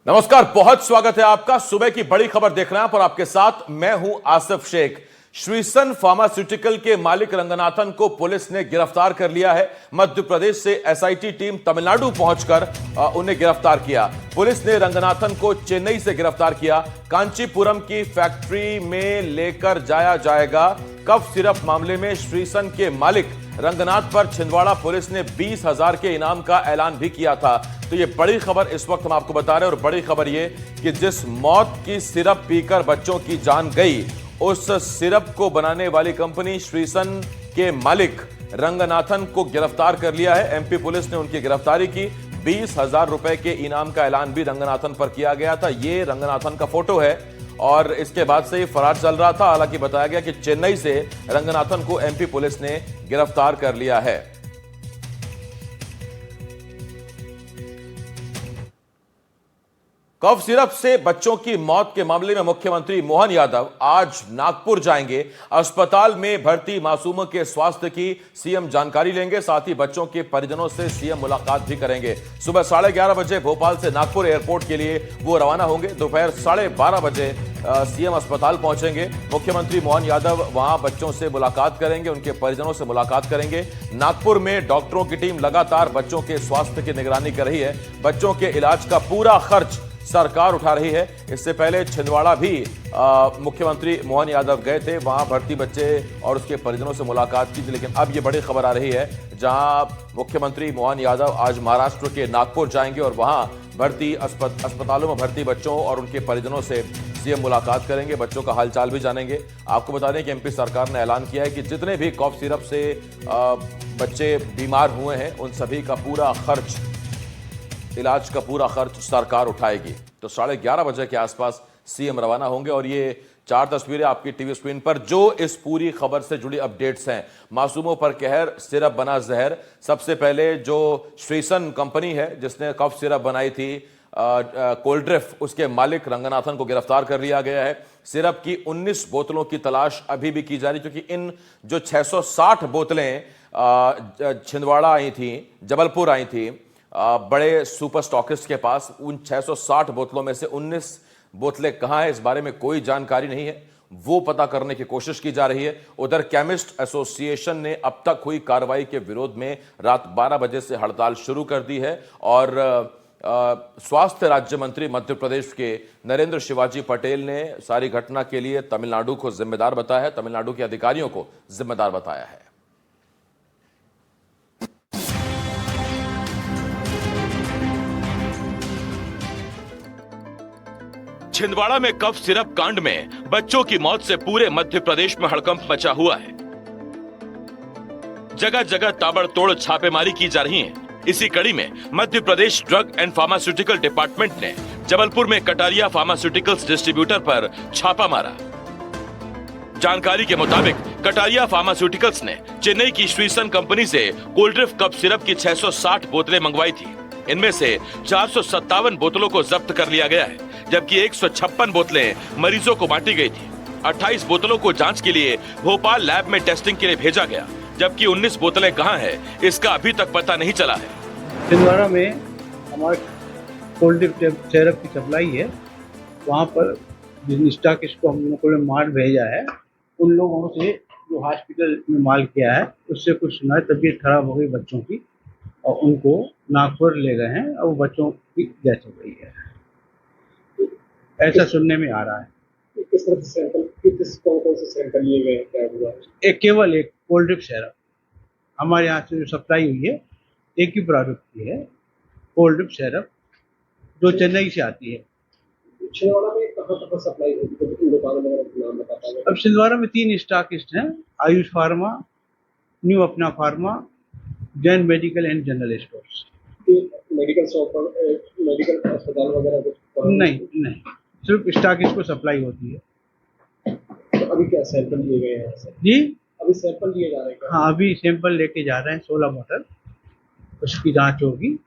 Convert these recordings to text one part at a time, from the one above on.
नमस्कार, बहुत स्वागत है आपका। सुबह की बड़ी खबर देख रहे हैं और आपके साथ मैं हूं आसिफ शेख। श्रीसन फार्मास्यूटिकल के मालिक रंगनाथन को पुलिस ने गिरफ्तार कर लिया है। मध्य प्रदेश से एसआईटी टीम तमिलनाडु पहुंचकर उन्हें गिरफ्तार किया। पुलिस ने रंगनाथन को चेन्नई से गिरफ्तार किया। कांचीपुरम की फैक्ट्री में लेकर जाया जाएगा। कफ सिरप मामले में श्रीसन के मालिक रंगनाथ पर छिंदवाड़ा पुलिस ने 20,000 के इनाम का ऐलान भी किया था। तो ये बड़ी खबर इस वक्त हम आपको बता रहे हैं और बड़ी खबर ये कि जिस मौत की सिरप पीकर बच्चों की जान गई, उस सिरप को बनाने वाली कंपनी श्रीसन के मालिक रंगनाथन को गिरफ्तार कर लिया है। एमपी पुलिस ने उनकी गिरफ्तारी की। 20,000 रुपए के इनाम का ऐलान भी रंगनाथन पर किया गया था। ये रंगनाथन का फोटो है और इसके बाद से फरार चल रहा था। हालांकि बताया गया कि चेन्नई से रंगनाथन को एमपी पुलिस ने गिरफ्तार कर लिया है। कफ सिरप से बच्चों की मौत के मामले में मुख्यमंत्री मोहन यादव आज नागपुर जाएंगे। अस्पताल में भर्ती मासूमों के स्वास्थ्य की सीएम जानकारी लेंगे। साथ ही बच्चों के परिजनों से सीएम मुलाकात भी करेंगे। सुबह 11:30 बजे भोपाल से नागपुर एयरपोर्ट के लिए वो रवाना होंगे। दोपहर 12:30 बजे सीएम अस्पताल पहुंचेंगे। मुख्यमंत्री मोहन यादव वहां बच्चों से मुलाकात करेंगे, उनके परिजनों से मुलाकात करेंगे। नागपुर में डॉक्टरों की टीम लगातार बच्चों के स्वास्थ्य की निगरानी कर रही है। बच्चों के इलाज का पूरा खर्च सरकार उठा रही है। इससे पहले छिंदवाड़ा भी मुख्यमंत्री मोहन यादव गए थे, वहां भर्ती बच्चे और उसके परिजनों से मुलाकात की थी। लेकिन अब ये बड़ी खबर आ रही है जहां मुख्यमंत्री मोहन यादव आज महाराष्ट्र के नागपुर जाएंगे और वहां भर्ती अस्पतालों में भर्ती बच्चों और उनके परिजनों से सीएम मुलाकात करेंगे, बच्चों का हालचाल भी जानेंगे। आपको बता दें कि एमपी सरकार ने ऐलान किया है कि जितने भी कफ सिरप से बच्चे बीमार हुए हैं उन सभी का पूरा खर्च, इलाज का पूरा खर्च सरकार उठाएगी। तो 11:30 बजे के आसपास सीएम रवाना होंगे और ये 4 तस्वीरें आपकी टीवी स्क्रीन पर जो इस पूरी खबर से जुड़ी अपडेट्स हैं। मासूमों पर कहर, सिरप बना जहर। सबसे पहले जो श्रीसन कंपनी है जिसने कफ सिरप बनाई थी कोल्ड ड्रिफ्ट, उसके मालिक रंगनाथन को गिरफ्तार कर लिया गया है। सिरप की 19 बोतलों की तलाश अभी भी की जा रही, क्योंकि इन जो 660 बोतलें छिंदवाड़ा आई थी, जबलपुर आई थी बड़े सुपर स्टॉकिस्ट के पास, उन 660 बोतलों में से 19 बोतलें कहां है इस बारे में कोई जानकारी नहीं है। वो पता करने की कोशिश की जा रही है। उधर केमिस्ट एसोसिएशन ने अब तक हुई कार्रवाई के विरोध में रात 12 बजे से हड़ताल शुरू कर दी है और स्वास्थ्य राज्य मंत्री मध्य प्रदेश के नरेंद्र शिवाजी पटेल ने सारी घटना के लिए तमिलनाडु को जिम्मेदार बताया है, तमिलनाडु के अधिकारियों को जिम्मेदार बताया है। छिंदवाड़ा में कफ सिरप कांड में बच्चों की मौत से पूरे मध्य प्रदेश में हड़कंप मचा हुआ है। जगह जगह ताबड़तोड़ छापेमारी की जा रही है। इसी कड़ी में Madhya Pradesh drug and pharmaceutical department ने जबलपुर में कटारिया फार्मास्यूटिकल्स डिस्ट्रीब्यूटर पर छापा मारा। जानकारी के मुताबिक कटारिया फार्मास्यूटिकल्स ने चेन्नई की श्रीसन कंपनी से कोल्ड ड्रिफ्ट कफ सिरप की 660 बोतलें मंगवाई थी। इनमें से 457 बोतलों को जब्त कर लिया गया है, जबकि 156 बोतलें मरीजों को बांटी गई थी। 28 बोतलों को जांच के लिए भोपाल लैब में टेस्टिंग के लिए भेजा गया, जबकि 19 बोतलें कहां हैं इसका अभी तक पता नहीं चला है। छिंदवाड़ा में हमारे कोल्ड ड्रिफ्ट सिरप की सप्लाई है, वहाँ पर जिन स्टॉकिस्ट को हम लोगों ने माल भेजा है, उन लोगों से जो हॉस्पिटल में माल किया है उससे कुछ सुना है तबीयत खराब हो गई बच्चों की और उनको नागपुर ले गए हैं और बच्चों की डेथ हो गई है, ऐसा सुनने में आ रहा है। किस तरह से सैंपल, कौन से सैंपल लिए गए, क्या हुआ? केवल एक कोल्ड ड्रिफ्ट सिरप हमारे यहाँ से जो सप्लाई हुई है, एक ही प्रोडक्ट की है, कोल्ड ड्रिफ्ट सिरप जो चेन्नई से आती है। छिंदवाड़ा में कहाँ सप्लाई होती है? इन दुकानों में नाम बता पाएंगे? अब छिंदवाड़ा में 3 स्टॉकिस्ट हैं, आयुष फार्मा, न्यू अपना pharma, Jain medical and general stores. Medical shop, medical अस्पताल वगैरह कुछ? नहीं, सिर्फ स्टॉकिस्ट को सप्लाई होती है। तो अभी क्या सैंपल लिए गए हैं जी? अभी सैंपल लिए जा रहे हैं? हाँ, अभी सैंपल लेके जा रहे हैं 16 बोतल, उसकी जांच होगी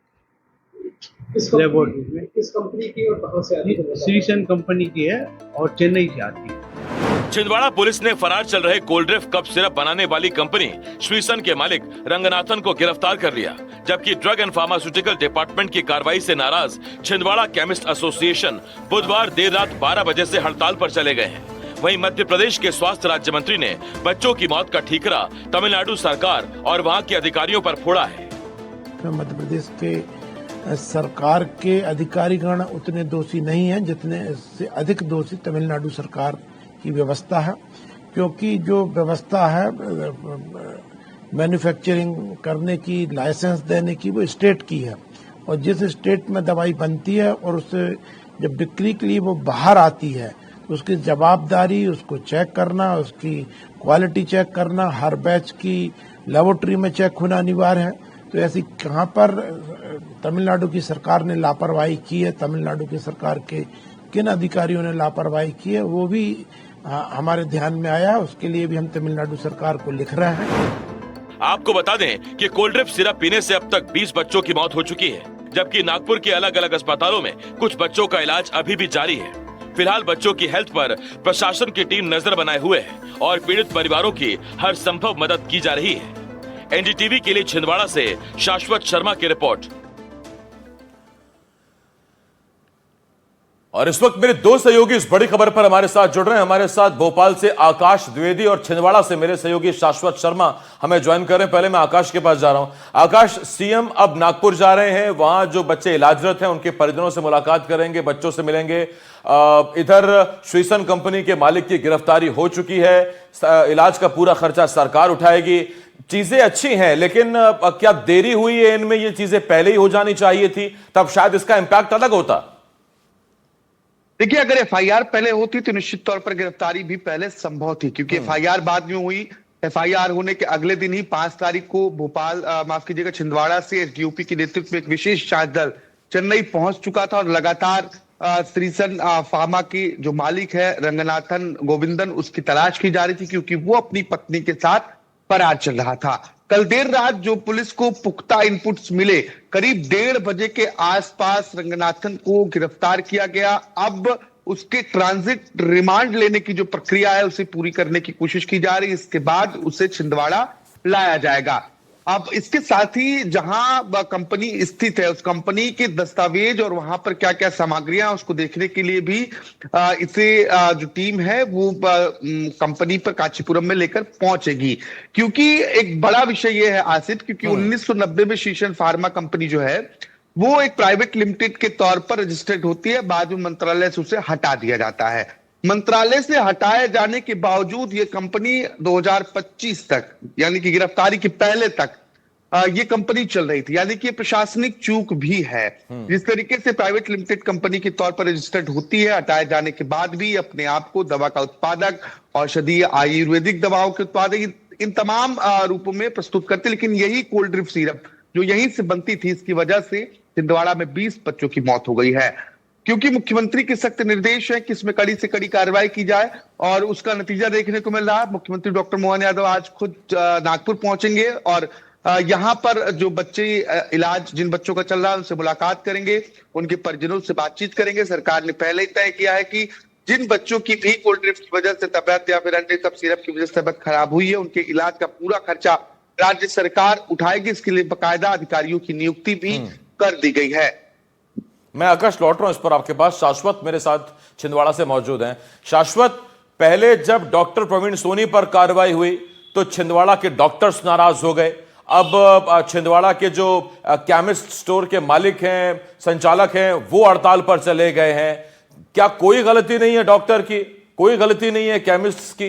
लेबोरेटरी में। किस कंपनी की और कहाँ से आती है? श्रीसन कंपनी की है और चेन्नई से आती है। छिंदवाड़ा पुलिस ने फरार चल रहे कोल्ड्रिफ्ट कप सिरप बनाने वाली कंपनी श्रीसन के मालिक रंगनाथन को गिरफ्तार कर लिया, जबकि ड्रग एंड फार्मास्यूटिकल डिपार्टमेंट की कार्रवाई से नाराज छिंदवाड़ा केमिस्ट एसोसिएशन बुधवार देर रात 12 बजे से हड़ताल पर चले गए हैं। वहीं मध्य प्रदेश के स्वास्थ्य राज्य मंत्री ने बच्चों की मौत का ठीकरा तमिलनाडु सरकार और वहां के अधिकारियों पर फोड़ा है। मध्य प्रदेश के सरकार के अधिकारीगण उतने दोषी नहीं हैं जितने से अधिक दोषी तमिलनाडु सरकार की व्यवस्था है, क्योंकि जो व्यवस्था है मैन्युफैक्चरिंग करने की, लाइसेंस देने की, वो स्टेट की है, और जिस स्टेट में दवाई बनती है और उससे जब बिक्री के लिए वो बाहर आती है तो उसकी जवाबदारी उसको चेक करना, उसकी क्वालिटी चेक करना, हर बैच की लेबोरेटरी में चेक होना अनिवार्य है। तो ऐसी कहाँ पर तमिलनाडु की सरकार ने लापरवाही की है, तमिलनाडु की सरकार के किन अधिकारियों ने लापरवाही की है, वो भी हमारे ध्यान में आया। उसके लिए भी हम तमिलनाडु सरकार को लिख रहे हैं। आपको बता दें कि कोल्ड्रिफ्ट सिरप पीने से अब तक 20 बच्चों की मौत हो चुकी है, जबकि नागपुर के अलग अलग अस्पतालों में कुछ बच्चों का इलाज अभी भी जारी है। फिलहाल बच्चों की हेल्थ पर प्रशासन की टीम नजर बनाए हुए है और पीड़ित परिवारों की हर संभव मदद की जा रही है। एनडीटीवी के लिए छिंदवाड़ा से शाश्वत शर्मा की रिपोर्ट। और इस वक्त मेरे दो सहयोगी इस बड़ी खबर पर हमारे साथ जुड़ रहे हैं। हमारे साथ भोपाल से आकाश द्विवेदी और छिंदवाड़ा से मेरे सहयोगी शाश्वत शर्मा हमें ज्वाइन कर रहे हैं। पहले मैं आकाश के पास जा रहा हूं। आकाश, सीएम अब नागपुर जा रहे हैं, वहां जो बच्चे इलाजरत हैं उनके परिजनों से मुलाकात करेंगे, बच्चों से मिलेंगे। इधर श्रीसन कंपनी के मालिक की गिरफ्तारी हो चुकी है, इलाज का पूरा खर्चा सरकार उठाएगी। चीजें अच्छी हैं, लेकिन क्या देरी हुई है इनमें? ये चीजें पहले ही हो जानी चाहिए थी, तब शायद इसका इंपैक्ट अलग होता। देखिए, अगर एफआईआर पहले होती तो निश्चित तौर पर गिरफ्तारी भी पहले संभव थी, क्योंकि एफआईआर बाद में हुई। एफआईआर होने के अगले दिन ही 5 तारीख को भोपाल माफ कीजिएगा छिंदवाड़ा से एसडीओपी के नेतृत्व में एक विशेष जांच दल चेन्नई पहुंच चुका था और लगातार श्रीसन फार्मा की जो मालिक है रंगनाथन गोविंदन, उसकी तलाश की जा रही थी, क्योंकि वो अपनी पत्नी के साथ फरार चल रहा था। कल देर रात जो पुलिस को पुख्ता इनपुट्स मिले, करीब 1:30 बजे के आसपास रंगनाथन को गिरफ्तार किया गया। अब उसके ट्रांजिट रिमांड लेने की जो प्रक्रिया है उसे पूरी करने की कोशिश की जा रही है। इसके बाद उसे छिंदवाड़ा लाया जाएगा। अब इसके साथ ही जहां कंपनी स्थित है उस कंपनी के दस्तावेज और वहां पर क्या क्या सामग्रियां उसको देखने के लिए भी इसे जो टीम है वो कंपनी पर कांचीपुरम में लेकर पहुंचेगी। क्योंकि एक बड़ा विषय ये है आसिफ, क्योंकि 1990 में श्रीसन फार्मा कंपनी जो है वो एक प्राइवेट लिमिटेड के तौर पर रजिस्टर्ड होती है, बाद में मंत्रालय से उसे हटा दिया जाता है। मंत्रालय से हटाए जाने के बावजूद ये कंपनी 2025 तक, यानी कि गिरफ्तारी के पहले तक ये कंपनी चल रही थी, यानी कि प्रशासनिक चूक भी है। जिस तरीके से प्राइवेट लिमिटेड कंपनी के तौर पर रजिस्टर्ड होती है, हटाए जाने के बाद भी अपने आप को दवा का उत्पादक, औषधीय आयुर्वेदिक दवाओं के उत्पादक, इन तमाम रूपों में प्रस्तुत करते, लेकिन यही कोल्ड ड्रिफ्ट सिरप जो यहीं से बनती थी, इसकी वजह से छिंदवाड़ा में 20 बच्चों की मौत हो गई है। क्योंकि मुख्यमंत्री के सख्त निर्देश है कि इसमें कड़ी से कड़ी कार्रवाई की जाए और उसका नतीजा देखने को मिल रहा है। मुख्यमंत्री डॉक्टर मोहन यादव आज खुद नागपुर पहुंचेंगे और यहाँ पर जो बच्चे इलाज जिन बच्चों का चल रहा है उनसे मुलाकात करेंगे, उनके परिजनों से बातचीत करेंगे। सरकार ने पहले ही तय किया है कि जिन बच्चों की भी कोल्ड ड्रिफ्ट की वजह से तबियत या फिर अन्य सब सिरप की वजह से तबियत खराब हुई है, उनके इलाज का पूरा खर्चा राज्य सरकार उठाएगी। इसके लिए बाकायदा अधिकारियों की नियुक्ति भी कर दी गई है। मैं आकाश लौट रहा हूं इस पर आपके पास। शाश्वत मेरे साथ छिंदवाड़ा से मौजूद हैं। शाश्वत, पहले जब डॉक्टर प्रवीण सोनी पर कार्रवाई हुई तो छिंदवाड़ा के डॉक्टर्स नाराज हो गए। अब छिंदवाड़ा के जो केमिस्ट स्टोर के मालिक हैं, संचालक हैं, वो हड़ताल पर चले गए हैं। क्या कोई गलती नहीं है डॉक्टर की? कोई गलती नहीं है केमिस्ट की?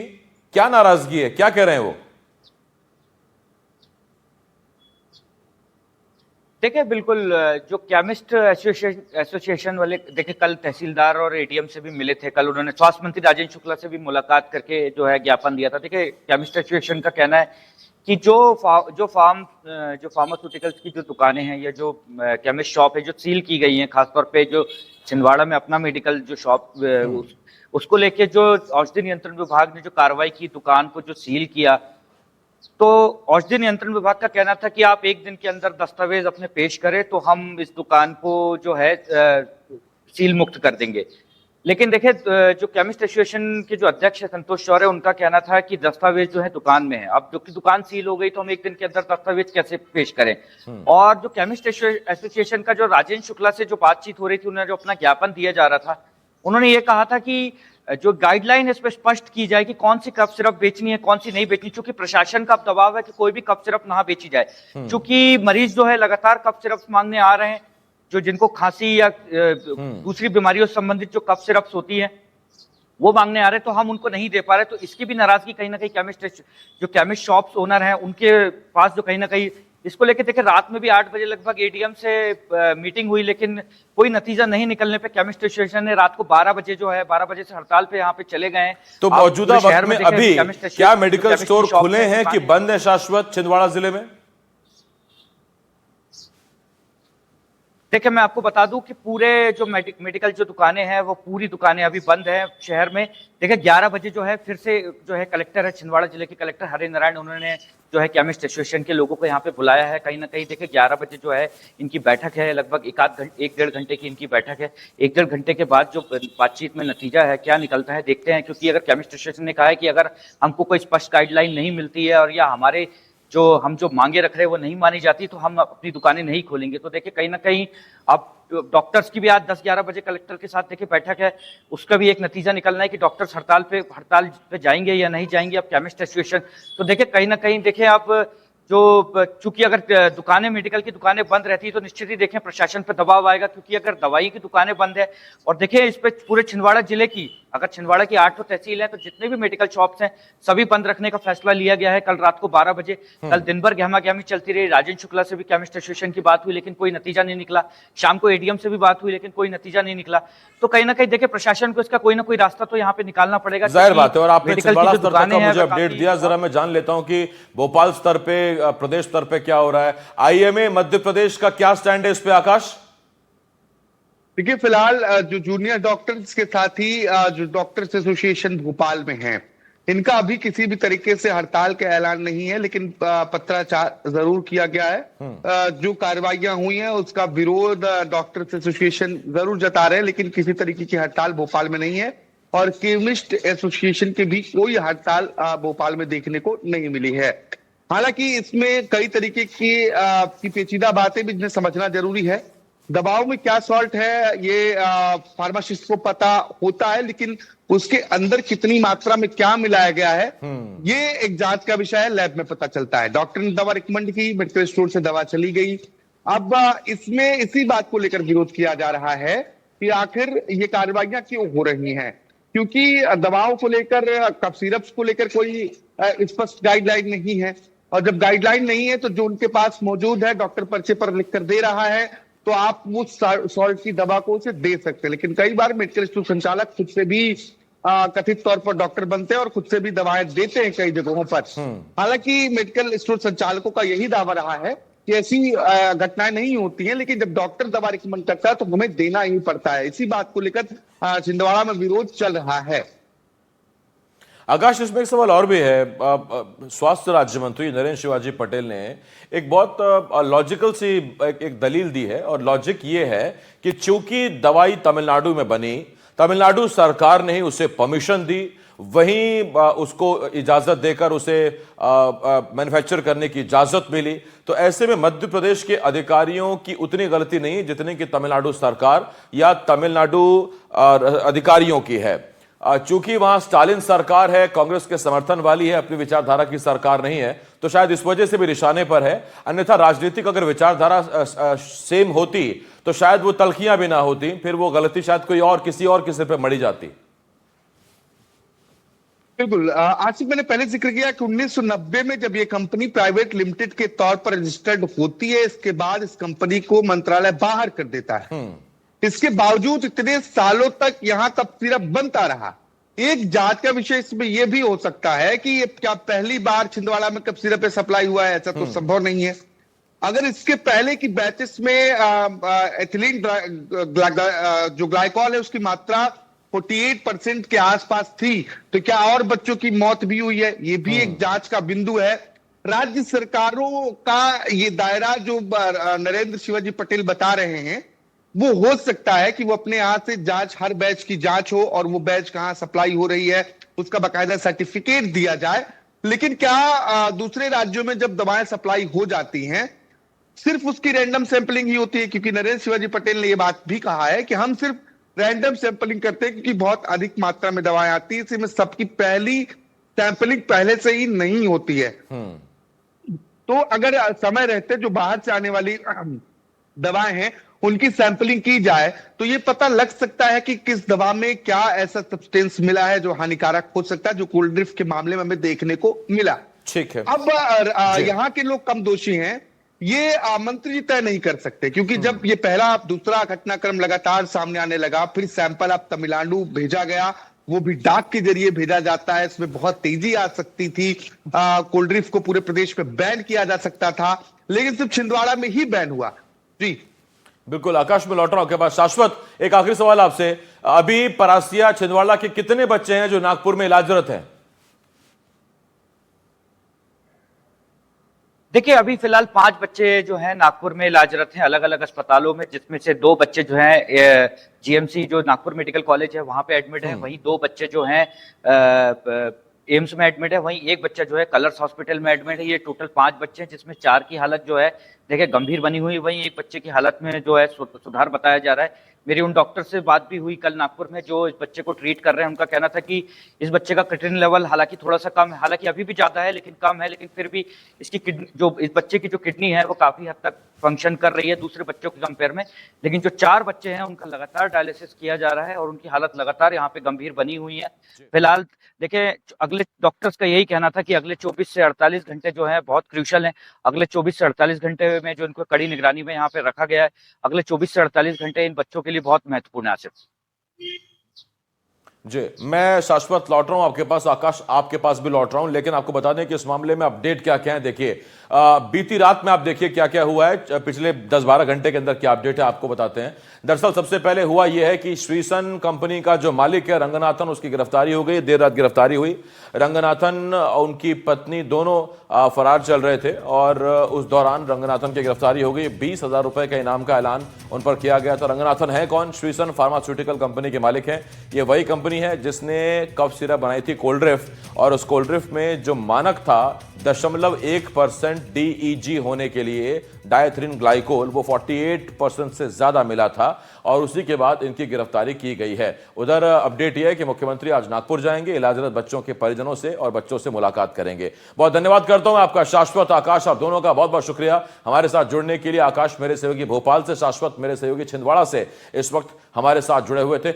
क्या नाराजगी है? क्या कह रहे हैं वो? देखिए, बिल्कुल जो केमिस्ट एसोसिएशन वाले, देखिए कल तहसीलदार और एडीएम से भी मिले थे। कल उन्होंने स्वास्थ्य मंत्री राजेंद्र शुक्ला से भी मुलाकात करके जो है ज्ञापन दिया था। देखिए, केमिस्ट एसोसिएशन का कहना है कि जो फार्मास्यूटिकल्स की जो दुकानें हैं या जो केमिस्ट शॉप है जो सील की गई हैं, खासतौर पे जो छिंदवाड़ा में अपना मेडिकल जो शॉप उसको लेके जो औषधि नियंत्रण विभाग ने जो कार्रवाई की, दुकान को जो सील किया, तो औषधि नियंत्रण विभाग का कहना था कि आप 1 दिन के अंदर दस्तावेज अपने पेश करें तो हम इस दुकान को जो है सील मुक्त कर देंगे। लेकिन देखिए जो केमिस्ट एसोसिएशन के जो अध्यक्ष है संतोष चौरे, उनका कहना था कि दस्तावेज जो है दुकान में है। अब जो कि दुकान सील हो गई तो हम एक दिन के अंदर दस्तावेज कैसे पेश करें। और जो केमिस्ट एसोसिएशन का जो राजेंद्र शुक्ला से जो बातचीत हो रही थी, उन्हें जो अपना ज्ञापन दिया जा रहा था, उन्होंने ये कहा था कि जो गाइडलाइन है इस पर स्पष्ट की जाए कि कौन सी कफ सिरप बेचनी है, कौन सी नहीं बेचनी, क्योंकि प्रशासन का दबाव है कि कोई भी कफ सिरप ना बेची जाए। क्योंकि मरीज जो है लगातार कफ सिरप मांगने आ रहे हैं, जो जिनको खांसी या दूसरी बीमारियों से संबंधित जो कफ सिरप्स होती है वो मांगने आ रहे हैं, तो हम उनको नहीं दे पा रहे। तो इसकी भी नाराजगी कहीं ना कहीं जो केमिस्ट शॉप्स ओनर हैं उनके पास जो कहीं ना कहीं इसको लेके देखिए, रात में भी 8 बजे लगभग एडीएम से मीटिंग हुई, लेकिन कोई नतीजा नहीं निकलने पे केमिस्ट एसोसिएशन ने रात को 12 बजे जो है 12 बजे से हड़ताल पे यहाँ पे चले गए हैं। तो मौजूदा वक्त में अभी क्या मेडिकल स्टोर खुले हैं कि बंद है शाश्वत छिंदवाड़ा जिले में? देखिए मैं आपको बता दूं कि पूरे जो मेडिकल जो दुकानें हैं वो पूरी दुकानें अभी बंद हैं शहर में। देखिए 11 बजे जो है फिर से जो है कलेक्टर है, छिंदवाड़ा जिले के कलेक्टर हरेंद्र नारायण, उन्होंने जो है केमिस्ट एसोसिएशन के लोगों को यहाँ पे बुलाया है। कहीं ना कहीं देखिए 11 बजे जो है इनकी बैठक है, लगभग एक डेढ़ घंटे की इनकी बैठक है। एक डेढ़ घंटे के बाद जो बातचीत में नतीजा है क्या निकलता है देखते हैं। क्योंकि अगर केमिस्ट एसोसिएशन ने कहा है कि अगर हमको कोई स्पष्ट गाइडलाइन नहीं मिलती है और या हमारे हम जो मांगे रख रहे हैं वो नहीं मानी जाती तो हम अपनी दुकानें नहीं खोलेंगे। तो देखिए कहीं ना कहीं अब डॉक्टर्स की भी आज 10-11 बजे कलेक्टर के साथ देखिए बैठक है, उसका भी एक नतीजा निकलना है कि डॉक्टर्स हड़ताल पे जाएंगे या नहीं जाएंगे। अब केमिस्ट एसोसिएशन तो देखिए कहीं ना कहीं देखिए आप चूंकि अगर दुकानें मेडिकल की दुकानें बंद रहती है तो निश्चित ही देखें प्रशासन पर दबाव आएगा। क्योंकि अगर दवाई की दुकानें बंद है और देखिए इस पे पूरे छिंदवाड़ा जिले की, अगर छिंदवाड़ा की 8 तहसील है तो जितने भी मेडिकल शॉप्स हैं सभी बंद रखने का फैसला लिया गया है। कल रात को 12 बजे कल दिन भर गहमा गहमी चलती रही। राजेंद्र शुक्ला से भी केमिस्ट एसोसिएशन की बात हुई लेकिन कोई नतीजा नहीं निकला। शाम को एडीएम से भी बात हुई लेकिन कोई नतीजा नहीं निकला। तो कहीं ना कहीं देखिए प्रशासन को इसका कोई ना कोई रास्ता तो यहाँ पे निकालना पड़ेगा। जाहिर बात है। और आपने छिंदवाड़ा स्तर तक का मुझे अपडेट दिया, जरा मैं जान लेता हूं कि भोपाल स्तर पे, प्रदेश स्तर पे क्या हो रहा है। आईएमए मध्य प्रदेश का क्या स्टैंड है इस पे आकाश? देखिए फिलहाल जो जूनियर डॉक्टर्स के साथ ही जो डॉक्टर्स एसोसिएशन भोपाल में हैं, इनका अभी किसी भी तरीके से हड़ताल का ऐलान नहीं है, लेकिन पत्राचार जरूर किया गया है। जो कार्रवाइयां हुई हैं उसका विरोध डॉक्टर्स एसोसिएशन जरूर जता रहे हैं, लेकिन किसी तरीके की हड़ताल भोपाल में नहीं है। और केमिस्ट एसोसिएशन की भी कोई हड़ताल भोपाल में देखने को नहीं मिली है। हालांकि इसमें कई तरीके की पेचीदा बातें भी जिन्हें समझना जरूरी है। दवाओं में क्या सॉल्ट है ये फार्मासिस्ट को पता होता है, लेकिन उसके अंदर कितनी मात्रा में क्या मिलाया गया है ये एक जांच का विषय है, लैब में पता चलता है। डॉक्टर ने दवा रिकमेंड की, मेडिकल स्टोर से दवा चली गई। अब इसमें इसी बात को लेकर विरोध किया जा रहा है कि आखिर ये कार्रवाइयां क्यों हो रही हैं, क्योंकि दवाओं को लेकर, कफ सिरप्स को लेकर कोई स्पष्ट गाइडलाइन नहीं है। और जब गाइडलाइन नहीं है तो जो उनके पास मौजूद है, डॉक्टर पर्चे पर लिखकर दे रहा है, तो आप उस सॉल्ट की दवा को उसे दे सकते हैं। लेकिन कई बार मेडिकल स्टोर संचालक खुद से भी कथित तौर पर डॉक्टर बनते हैं और खुद से भी दवाएं देते हैं कई जगहों पर। हालांकि मेडिकल स्टोर संचालकों का यही दावा रहा है कि ऐसी घटनाएं नहीं होती हैं, लेकिन जब डॉक्टर दवा रिकमेंड करता है तो हमें देना ही पड़ता है। इसी बात को लेकर छिंदवाड़ा में विरोध चल रहा है। आकाश, इसमें एक सवाल और भी है। स्वास्थ्य राज्य मंत्री नरेंद्र शिवाजी पटेल ने एक बहुत लॉजिकल सी एक दलील दी है, और लॉजिक ये है कि चूंकि दवाई तमिलनाडु में बनी, तमिलनाडु सरकार ने ही उसे परमिशन दी, वहीं उसको इजाजत देकर उसे मैन्युफैक्चर करने की इजाजत मिली, तो ऐसे में मध्य प्रदेश के अधिकारियों की उतनी गलती नहीं जितनी कि तमिलनाडु सरकार या तमिलनाडु अधिकारियों की है। चूंकि वहां स्टालिन सरकार है, कांग्रेस के समर्थन वाली है, अपनी विचारधारा की सरकार नहीं है, तो शायद इस वजह से भी निशाने पर है। अन्यथा राजनीतिक अगर विचारधारा सेम होती तो शायद वो तलखियां भी ना होती, फिर वो गलती शायद कोई और किसी पे मड़ी जाती। बिल्कुल, आसिफ, मैंने पहले जिक्र किया कि 1990 में जब ये कंपनी प्राइवेट लिमिटेड के तौर पर रजिस्टर्ड होती है, इसके बाद इस कंपनी को मंत्रालय बाहर कर देता है। इसके बावजूद इतने सालों तक यहां कफ सिरप बनता रहा। एक जांच का विषय इसमें यह भी हो सकता है कि ये क्या पहली बार छिंदवाड़ा में कफ सिरप सप्लाई हुआ है, ऐसा तो संभव नहीं है। अगर इसके पहले की बैचेस में एथिलीन जो ग्लाइकॉल है उसकी मात्रा 48% के आसपास थी, तो क्या और बच्चों की मौत भी हुई है? ये भी एक जांच का बिंदु है। राज्य सरकारों का ये दायरा जो नरेंद्र शिवाजी पटेल बता रहे हैं, वो हो सकता है कि वो अपने यहां से जांच, हर बैच की जांच हो और वो बैच कहां सप्लाई हो रही है उसका बाकायदा सर्टिफिकेट दिया जाए। लेकिन क्या दूसरे राज्यों में जब दवाएं सप्लाई हो जाती हैं सिर्फ उसकी रैंडम सैंपलिंग ही होती है? क्योंकि नरेंद्र शिवाजी पटेल ने यह बात भी कहा है कि हम सिर्फ रैंडम सैंपलिंग करते हैं क्योंकि बहुत अधिक मात्रा में दवाएं आती है, इसमें सबकी पहली सैंपलिंग पहले से ही नहीं होती है। तो अगर समय रहते जो बाहर से आने वाली दवाएं हैं उनकी सैंपलिंग की जाए तो ये पता लग सकता है कि किस दवा में क्या ऐसा सब्सटेंस मिला है जो हानिकारक हो सकता है, जो कोल्ड ड्रिफ्ट के मामले में हमें देखने को मिला। ठीक है। अब यहाँ के लोग कम दोषी हैं, ये मंत्री जी तय नहीं कर सकते, क्योंकि जब ये पहला दूसरा घटनाक्रम लगातार सामने आने लगा, फिर सैंपल अब तमिलनाडु भेजा गया, वो भी डाक के जरिए भेजा जाता है, इसमें बहुत तेजी आ सकती थी, कोल्ड ड्रिफ्ट को पूरे प्रदेश में बैन किया जा सकता था, लेकिन सिर्फ छिंदवाड़ा में ही बैन हुआ। जी बिल्कुल, आकाश में लौट रहा हूं आपके पास। शाश्वत, एक आखिरी सवाल आपसे, अभी परासिया छिंदवाड़ा के कितने बच्चे हैं जो नागपुर में इलाजरत हैं? देखिए, अभी फिलहाल 5 बच्चे जो हैं नागपुर में इलाजरत हैं अलग अलग अस्पतालों में, जिसमें से 2 बच्चे जो हैं जीएमसी जो नागपुर मेडिकल कॉलेज है वहां पे एडमिट है, वहीं 2 बच्चे जो हैं एम्स में एडमिट है, वहीं एक बच्चा जो है कलर्स हॉस्पिटल में एडमिट है। ये टोटल 5 बच्चे हैं, जिसमें 4 की हालत जो है देखिए गंभीर बनी हुई, वहीं एक बच्चे की हालत में जो है सुधार बताया जा रहा है। मेरी उन डॉक्टर से बात भी हुई कल नागपुर में जो इस बच्चे को ट्रीट कर रहे हैं, उनका कहना था कि इस बच्चे का क्रिएटिनिन लेवल हालांकि थोड़ा सा कम है, हालांकि अभी भी ज्यादा है लेकिन कम है, लेकिन फिर भी इसकी किडनी, जो इस बच्चे की जो किडनी है वो काफी हद तक फंक्शन कर रही है दूसरे बच्चों के कंपेयर में। लेकिन जो 4 बच्चे हैं उनका लगातार डायलिसिस किया जा रहा है और उनकी हालत लगातार यहाँ पे गंभीर बनी हुई है। फिलहाल देखिए, अगले डॉक्टर्स का यही कहना था कि अगले 24 से 48 घंटे जो है बहुत क्रूशल हैं। अगले 24 से 48 घंटे में जो इनको कड़ी निगरानी में यहाँ पे रखा गया है, अगले 24 से 48 घंटे इन बच्चों के लिए बहुत महत्वपूर्ण है। आसिफ जी, मैं शाश्वत लौट रहा हूं आपके पास, आकाश आपके पास भी लौट रहा हूं, लेकिन आपको बता दें कि इस मामले में अपडेट क्या क्या है। देखिए, बीती रात में आप देखिए क्या क्या हुआ है, पिछले 10-12 घंटे के अंदर क्या अपडेट है आपको बताते हैं। दरअसल सबसे पहले हुआ यह है कि श्रीसन कंपनी का जो मालिक है रंगनाथन, उसकी गिरफ्तारी हो गई, देर रात गिरफ्तारी हुई। रंगनाथन और उनकी पत्नी दोनों फरार चल रहे थे और उस दौरान रंगनाथन की गिरफ्तारी हो गई। 20,000 रुपए का इनाम का ऐलान उन पर किया गया। तो रंगनाथन है कौन? श्रीसन फार्मास्यूटिकल कंपनी के मालिक हैं। ये वही कंपनी है जिसने कफ सिरप बनाई थी कोल्ड ड्रिफ्ट, और उस कोल्ड ड्रिफ्ट में जो मानक था 0.1% DEG होने के लिए, डायथ्रिन ग्लाइकोल, वो 48% से ज्यादा मिला था और उसी के बाद इनकी गिरफ्तारी की गई है। उधर अपडेट यह है कि मुख्यमंत्री आज नागपुर जाएंगे, इलाजरत बच्चों के परिजनों से और बच्चों से मुलाकात करेंगे। बहुत धन्यवाद करता हूं आपका शाश्वत, आकाश, आप दोनों का बहुत बहुत शुक्रिया हमारे साथ जुड़ने के लिए। आकाश मेरे सहयोगी भोपाल से, शाश्वत मेरे सहयोगी छिंदवाड़ा से इस वक्त हमारे साथ जुड़े हुए थे।